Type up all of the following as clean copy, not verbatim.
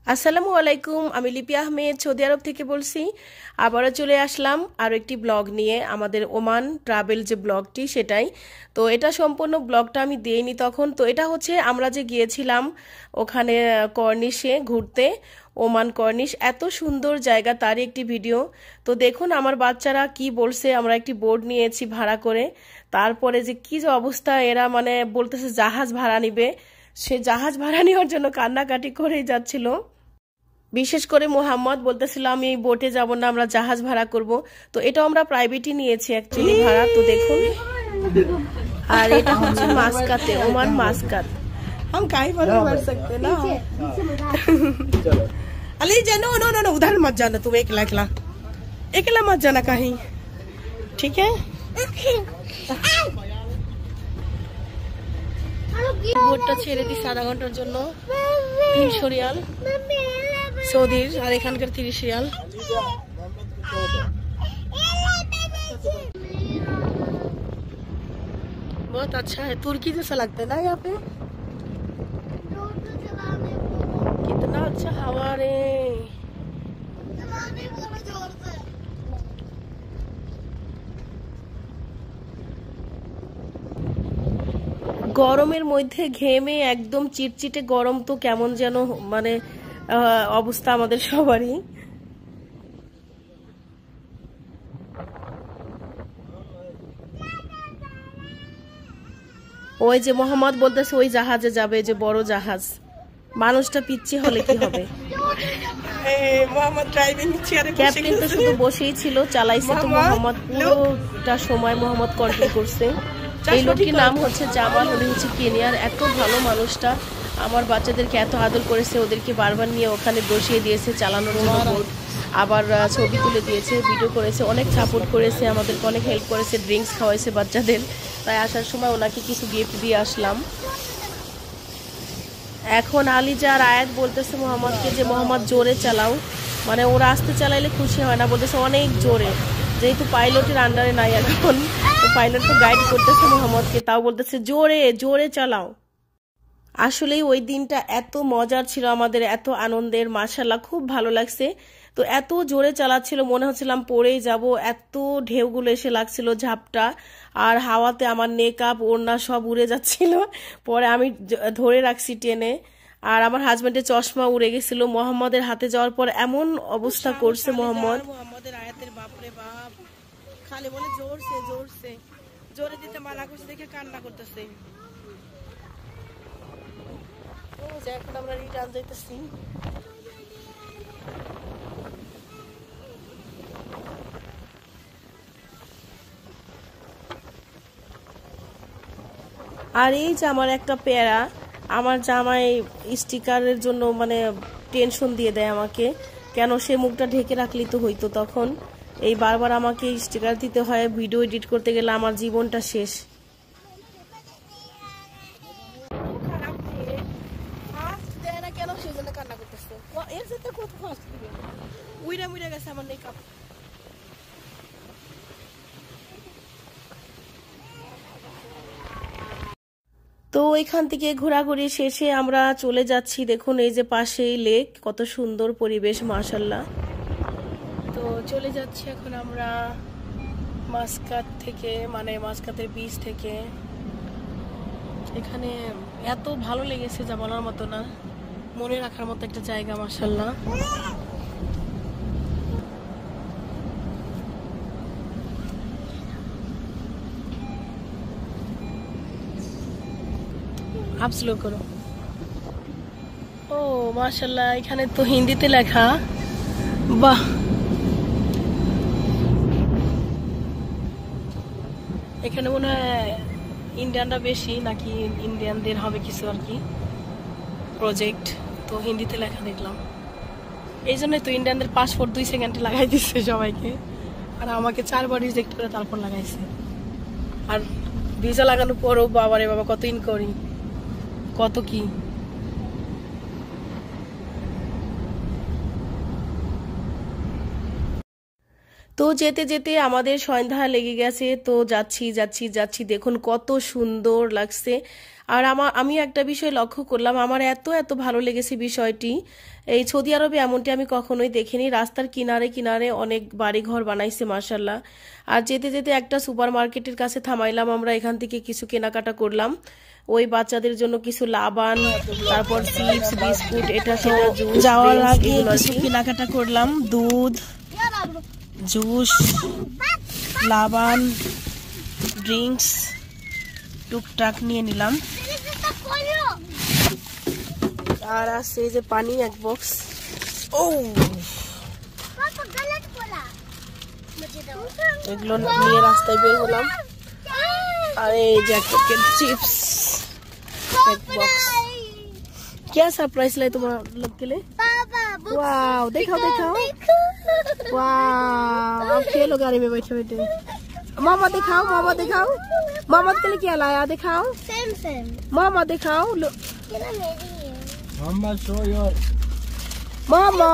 আসসালামু আলাইকুম, আমি লিপি আহমেদ সৌদি আরব থেকে বলছি। আবারও চলে আসলাম আরও একটি ব্লগ নিয়ে, আমাদের ওমান ট্রাভেল যে ব্লগটি সেটাই। তো এটা সম্পূর্ণ ব্লগটা আমি দেইনি তখন। তো এটা হচ্ছে আমরা যে গিয়েছিলাম ওখানে কর্নিশে ঘুরতে, ওমান কর্নিশ, এত সুন্দর জায়গা, তারই একটি ভিডিও। তো দেখুন আমার বাচ্চারা কি বলছে, আমরা একটি বোর্ড নিয়েছি ভাড়া করে, তারপরে যে কি যে অবস্থা, এরা মানে বলতেছে জাহাজ ভাড়া নিবে। সে জাহাজ ভাড়া নেওয়ার জন্য কান্নাকাটি করেই যাচ্ছিল। বিশেষ করে মোহাম্মদ বলতেছিল আমি এই বোটে যাব না, আমরা জাহাজ ভাড়া করব। তো এটা আমরা প্রাইভেটই নিয়েছি অ্যাকচুয়ালি ভাড়া। তো দেখুন, আর এটা হচ্ছে মাস্কাতে, ওমান মাস্কাত। हम काहे पर नहीं बैठ सकते ना। अली जानो, नो नो नो, उधर मत जाना, तुम अकेला अकेला अकेला मत जाना कहीं, ठीक है। বোটটা ছেড়ে দিচ্ছে আধা ঘন্টার জন্য, 300 রিয়াল সৌদির, আর এখানকার 30 রিয়াল। बहुत अच्छा है, तुर्की जैसा लगता है ना यहाँ पे। कितना अच्छा हवा रे। গরমের মধ্যে ঘেমে একদম চিটচিটে গরম, তো কেমন যেন মানে অবস্থা আমাদের সবারই। ওই যে মোহাম্মদ বলতেছে ওই জাহাজে যাবে, যে বড় জাহাজ। মানুষটা পিচ্ছি হলে কি হবে। ক্যাপ্টেন তো শুধু বসেই ছিল, চালাইছে তো মোহাম্মদ, পুরোটা সময় মোহাম্মদ কন্ট্রোল করছে। এই লোকটির নাম হচ্ছে জামাল, উনি হচ্ছে কেনিয়ার। এত ভালো মানুষটা, আমার বাচ্চাদেরকে এত আদর করেছে, ওদেরকে বারবার নিয়ে ওখানে বসিয়ে দিয়েছে চালানোর জন্য বোট, আবার ছবি তুলে দিয়েছে, ভিডিও করেছে, অনেক সাপোর্ট করেছে আমাদেরকে, অনেক হেল্প করেছে, ড্রিঙ্কস খাওয়াইছে বাচ্চাদের। তাই আসার সময় ওনাকে কিছু গিফট দিয়ে আসলাম। এখন আলিজা আর আয়াত বলতেছে মোহাম্মদকে যে মোহাম্মদ জোরে চালাও, মানে ওরা আস্তে চালাইলে খুশি হয় না, বলতেছে অনেক জোরে, যেহেতু পাইলটের আন্ডারে নাই এখন, তো পাইলট তো গাইড করতেছে মোহাম্মদকে, তাও বলতেছে জোরে জোরে চালাও। আসলেই ওই দিনটা এত মজার ছিল আমাদের, এত আনন্দের, মাশাআল্লাহ খুব ভালো লাগছে। তো এত জোরে চালাচ্ছিল, মনে হচ্ছিলাম পড়েই যাব, এত ঢেউগুলো এসে লাগছিল ঝাপটা, আর হাওয়াতে আমার নেকআপ ওড়না সব উড়ে যাচ্ছিল। পরে আমি ধরে রাখছি টেনে, আর আমার হাজবেন্ডের চশমা উড়ে গেছিল। মোহাম্মদের হাতে যাওয়ার পর এমন অবস্থা করছে মোহাম্মদের, আয়াতের বাপরে বাপ, খালি বলে জোরসে জোরসে, জোরে দিতে মানা করছে দেখে কান্না করতেছে। এখন আমরা রিটার্ন যাইতেছি। আর এই যে আমার একটা পেয়ারা, আমার জামাই স্টিকারের জন্য মানে টেনশন দিয়ে দেয় আমাকে, কেন সে মুখটা ঢেকে রাখলেই তো হইতো, তখন এই বারবার আমাকে স্টিকার দিতে হয়, ভিডিও এডিট করতে গেলে আমার জীবনটা শেষ। কেন সেই জন্য কান্না করতেছে, এর সাথে কত ফাস্ট উইরা মুইরা গেছে আমার মেকআপ। তো এখান থেকে ঘোরাঘুরি শেষে আমরা চলে যাচ্ছি, দেখুন এই যে পাশেই লেক, কত সুন্দর পরিবেশ মাশাআল্লাহ। তো চলে যাচ্ছি এখন আমরা মাস্কাত থেকে, মানে মাস্কাতের বিচ থেকে। এখানে এত ভালো লেগেছে যা বলার মতো না, মনে রাখার মতো একটা জায়গা মাশাআল্লাহ। आप स्लो करो। ও মাশাআল্লাহ, এখানে তো হিন্দিতে লেখা, বাহ। এখানে মনে হয় ইন্ডিয়ানরা বেশি, নাকি ইন্ডিয়ানদের হবে কিছু আর কি প্রজেক্ট, তো হিন্দিতে লেখা দেখলাম। এই জন্যই তো ইন্ডিয়ানদের পাসপোর্ট 2 সেকেন্ডে লাগাই দিচ্ছে সবাইকে, আর আমাকে 4 বার রিজেক্ট করে তারপর লাগাইছে। আর ভিসা লাগানোর পরও বাবারে বাবা কত ইনকোয়ারি, কত কি। তো যেতে যেতে আমাদের সন্ধ্যা লেগে গেছে, তো যাচ্ছি যাচ্ছি যাচ্ছি, দেখুন কত সুন্দর লাগছে। আর আমি একটা বিষয় লক্ষ্য করলাম, আমার এত এত ভালো লেগেছে বিষয়টি, এই সৌদি আরবে এমনটি আমি কখনোই দেখিনি। রাস্তার কিনারে কিনারে অনেক বাড়িঘর বানাইছে মাশাল্লাহ। আর যেতে যেতে একটা সুপার মার্কেটের কাছে থামাইলাম, আমরা এখান থেকে কিছু কেনাকাটা করলাম, ওই বাচ্চাদের জন্য কিছু লাবান, তারপর চিপস বিস্কুট এটা সেটা, যাওয়ার আগে কিছু কেনাকাটা করলাম, দুধ, জুস, লাবান, ড্রিঙ্কস টুকটাক নিয়ে নিলাম। আর আছে যে পানি এক বক্স। ও এগুলো নিয়ে রাস্তায় বের হলাম। আর এই যে এক প্যাকেট চিপস एक बॉक्स। क्या सरप्राइज लाए तुम लोग के लिए? वाओ, दिखाओ दिखाओ। वाओ, अब खेलो गाड़ी में बैठे बैठे। मामा दिखाओ, मामा दिखाओ, मामा के लिए क्या लाया दिखाओ। मामा दिखाओ, मामा शो योर मामा।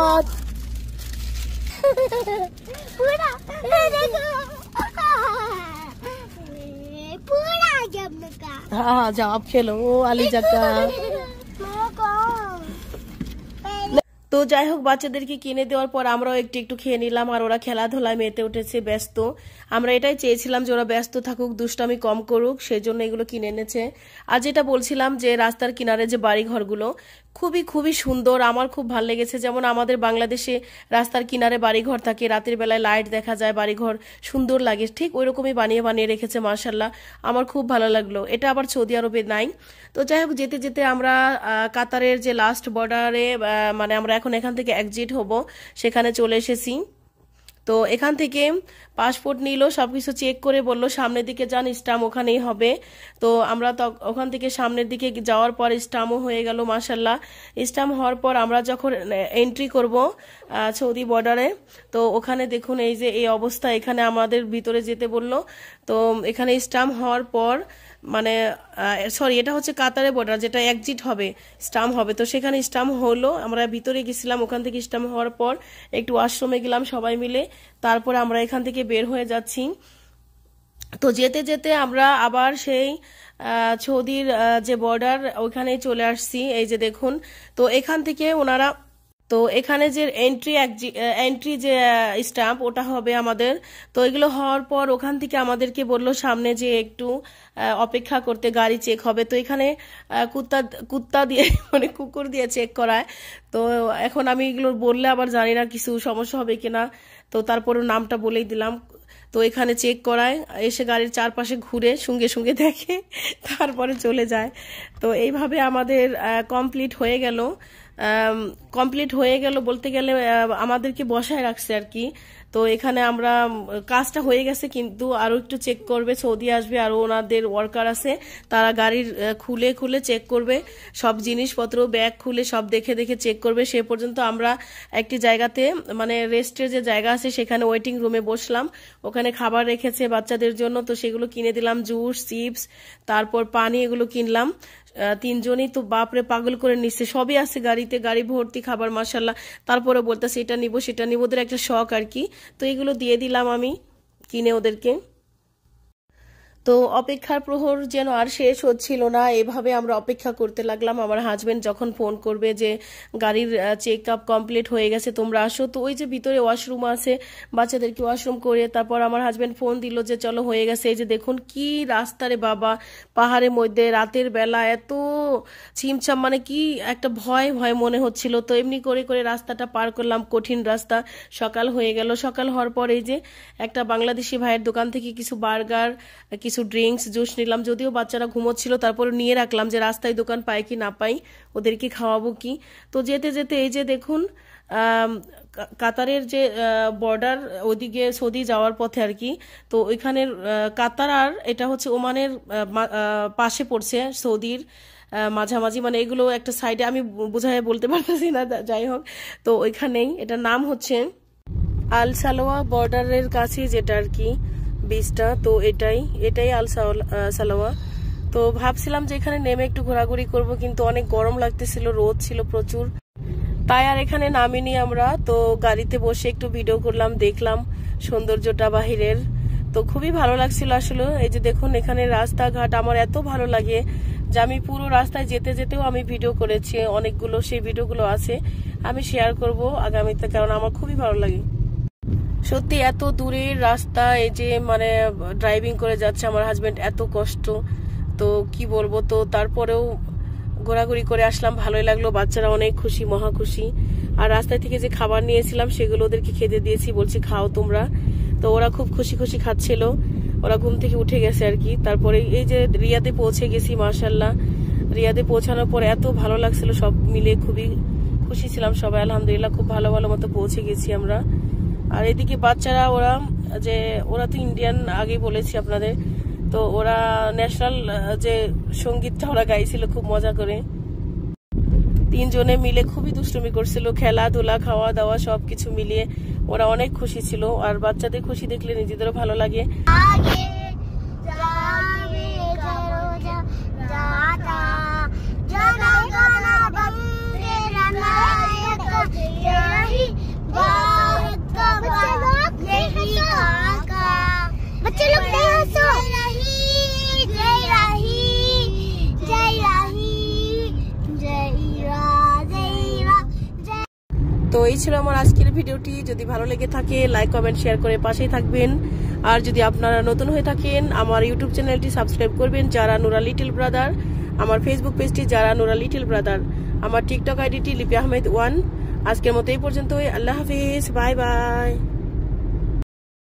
पूरा हाँ जाओ आप खेलो, वो वाली जगह। তো যাই হোক, বাচ্চাদেরকে কিনে দেওয়ার পর আমরাও একটু একটু খেয়ে নিলাম, আর ওরা খেলাধুলায় মেতে উঠেছে, ব্যস্ত। আমরা এটাই চেয়েছিলাম যে ওরা ব্যস্ত থাকুক, দুষ্টামি কম করুক, সেই জন্য এগুলো কিনে এনেছে। আর যেটা বলছিলাম যে রাস্তার কিনারে যে বাড়ি ঘরগুলো খুবই খুবই সুন্দর, আমার খুব ভালো লেগেছে। যেমন আমাদের বাংলাদেশে রাস্তার কিনারে বাড়িঘর থাকে, রাতের বেলায় লাইট দেখা যায়, বাড়িঘর সুন্দর লাগে, ঠিক ওই রকমই বানিয়ে বানিয়ে রেখেছে মাশাল্লাহ, আমার খুব ভালো লাগলো। এটা আবার সৌদি আরবে নাই। তো যাই হোক, যেতে যেতে আমরা কাতারের যে লাস্ট বর্ডারে, মানে আমরা এখন এখান থেকে এক্সিট হব, সেখানে চলে এসেছি। তো এখান থেকে পাসপোর্ট নিল, সবকিছু চেক করে বললো সামনের দিকে যান, স্টাম্প ওখানেই হবে। তো আমরা ওখান থেকে সামনের দিকে যাওয়ার পর স্টাম্পও হয়ে গেল মাশাল্লাহ। স্টাম্প হওয়ার পর আমরা যখন এন্ট্রি করব সৌদি বর্ডারে, তো ওখানে দেখুন এই যে এই অবস্থা, এখানে আমাদের ভিতরে যেতে বললো। তো এখানে স্টাম্প হওয়ার পর, মানে সরি, এটা হচ্ছে কাতারে বর্ডার, যেটা এক্সিট হবে, স্টাম্প হবে। তো সেখানে স্টাম্প হলো, আমরা ভিতরে গেছিলাম, ওখান থেকে স্টাম্প হওয়ার পর একটু ওয়াশরুমে গেলাম সবাই মিলে, তারপরে আমরা এখান থেকে বের হয়ে যাচ্ছি। তো যেতে যেতে আমরা আবার সেই সৌদির যে বর্ডার ওইখানে চলে আসছি, এই যে দেখুন। তো এখান থেকে ওনারা, তো এখানে যে এন্ট্রি যে স্ট্যাম্প ওটা হবে আমাদের। তো এগুলো হওয়ার পর ওখান থেকে আমাদেরকে বললো সামনে যে একটু অপেক্ষা করতে, গাড়ি চেক হবে। তো এখানে কুত্তা দিয়ে মানে কুকুর দিয়ে চেক করায়। তো এখন আমি এগুলো বললে আবার জানি না কিছু সমস্যা হবে কিনা, তো তারপরে নামটা বলেই দিলাম। তো এখানে চেক করায়, এসে গাড়ির চারপাশে ঘুরে সঙ্গে সঙ্গে দেখে, তারপরে চলে যায়। তো এইভাবে আমাদের কমপ্লিট হয়ে গেল। বলতে গেলে আমাদেরকে বসায় রাখছে আর কি। তো এখানে আমরা কাজটা হয়ে গেছে, কিন্তু আরো একটু চেক করবে, সৌদি আসবে, আরো ওনাদের ওয়ার্কার আছে, তারা গাড়ির খুলে খুলে চেক করবে, সব জিনিসপত্র ব্যাগ খুলে সব দেখে দেখে চেক করবে। সে পর্যন্ত আমরা একটি জায়গাতে, মানে রেস্টের যে জায়গা আছে সেখানে ওয়েটিং রুমে বসলাম, ওখানে খাবার রেখেছে বাচ্চাদের জন্য, তো সেগুলো কিনে দিলাম, জুস, চিপস, তারপর পানি, এগুলো কিনলাম। তিনজনই তো বাপরে পাগল করে নিচ্ছে, সবই আছে গাড়িতে, গাড়ি ভর্তি খাবার মাশাল্লাহ। তারপরে বলতেছে এটা নিবো সেটা নিবো, ওদের একটা শখ আর কি। তো এগুলো দিয়ে দিলাম আমি কিনে ওদেরকে। তো অপেক্ষার প্রহর যেন আর শেষ হচ্ছিল না, এভাবে আমরা অপেক্ষা করতে লাগলাম। আমার হাজবেন্ড যখন ফোন করবে যে গাড়ির চেক আপ কমপ্লিট হয়ে গেছে, তোমরা আসো, তো ওই যে ভিতরে ওয়াশরুম আছে, বাচ্চাদেরকে ওয়াশরুম করে তারপর আমার হাজবেন্ড ফোন দিল যে চলো হয়ে গেছে। এই যে দেখুন কি রাস্তা রে বাবা, পাহাড়ের মধ্যে রাতের বেলা এত ছিমছাম, মানে কি একটা ভয় ভয় মনে হচ্ছিল। তো এমনি করে করে রাস্তাটা পার করলাম, কঠিন রাস্তা। সকাল হয়ে গেল, সকাল হওয়ার পর এই যে একটা বাংলাদেশি ভাইয়ের দোকান থেকে কিছু বার্গার, কিছু ড্রিঙ্কস, জুস নিলাম, যদিও বাচ্চারা ঘুমোচ্ছিল, তারপরে নিয়ে রাখলাম যে রাস্তায় দোকান পাই কি না পাই, ওদেরকে খাওয়াবো কি। তো যেতে যেতে এই যে দেখুন কাতারের যে বর্ডার, ওদিকে সৌদি যাওয়ার পথে আর কি। তো ওইখানের কাতার আর এটা হচ্ছে ওমানের পাশে পড়ছে, সৌদির মাঝামাঝি, মানে এগুলো একটা সাইডে, আমি বোঝায় বলতে পারতেছি না, যাই হোক। তো ওইখানেই, এটার নাম হচ্ছে আল সালোয়া বর্ডারের কাছে যেটা আর কি বীজটা। তো এটাই আল সালোয়া। তো ভাবছিলাম যে এখানে নেমে একটু ঘোরাঘুরি করব, কিন্তু অনেক গরম লাগতেছিল, রোদ ছিল প্রচুর, তাই আর এখানে নামিনি আমরা। তো গাড়িতে বসে একটু ভিডিও করলাম, দেখলাম সৌন্দর্যটা বাহিরের। তো খুবই ভালো লাগছিল আসলে। এই যে দেখুন এখানে রাস্তাঘাট আমার এত ভালো লাগে যে আমি পুরো রাস্তায় যেতে যেতেও আমি ভিডিও করেছি অনেকগুলো, সেই ভিডিওগুলো আছে, আমি শেয়ার করব আগামীতে, কারণ আমার খুবই ভালো লাগে। সত্যি এত দূরের রাস্তা, এই যে মানে ড্রাইভিং করে যাচ্ছে আমার হাজবেন্ড, এত কষ্ট তো কি বলবো। তো তারপরেও ঘোরাঘুরি করে আসলাম, ভালোই লাগলো, বাচ্চারা অনেক খুশি, মহা খুশি। আর রাস্তায় থেকে যে খাবার নিয়েছিলাম সেগুলো ওদেরকে খেতে দিয়েছি, বলছি খাও তোমরা। তো ওরা খুব খুশি খুশি খাচ্ছিল, ওরা ঘুম থেকে উঠে গেছে আর কি। তারপরে এই যে রিয়াদে পৌঁছে গেছি, মাশাল্লাহ রিয়াদে পৌঁছানোর পর এত ভালো লাগছিল, সব মিলে খুবই খুশি ছিলাম সবাই, আলহামদুলিল্লাহ খুব ভালো ভালো মতো পৌঁছে গেছি আমরা। আর এদিকে বাচ্চারা ওরা তো ইন্ডিয়ান, আগে বলেছি আপনাদের, তো ওরা ন্যাশনাল যে সঙ্গীতটা ওরা গাইছিল খুব মজা করে। তিনজনে মিলে খুবই দুষ্টুমি করছিল, খেলাধুলা খাওয়া দাওয়া সবকিছু মিলিয়ে ওরা অনেক খুশি ছিল। আর বাচ্চাদের খুশি দেখলে নিজেদেরও ভালো লাগে। তো এই ছিল আমার আজকের ভিডিওটি। যদি ভালো লেগে থাকে লাইক কমেন্ট শেয়ার করে পাশেই থাকবেন। আর যদি আপনারা নতুন হয়ে থাকেন আমার ইউটিউব চ্যানেলটি সাবস্ক্রাইব করবেন, যারা নুরা লিটল ব্রাদার, আমার ফেসবুক পেজটি যারা নুরা লিটল ব্রাদার, আমার টিকটক আইডিটি লিপি আহমেদ 1। আজকের মতো এই পর্যন্তই, আল্লাহ হাফিজ, বাই বাই।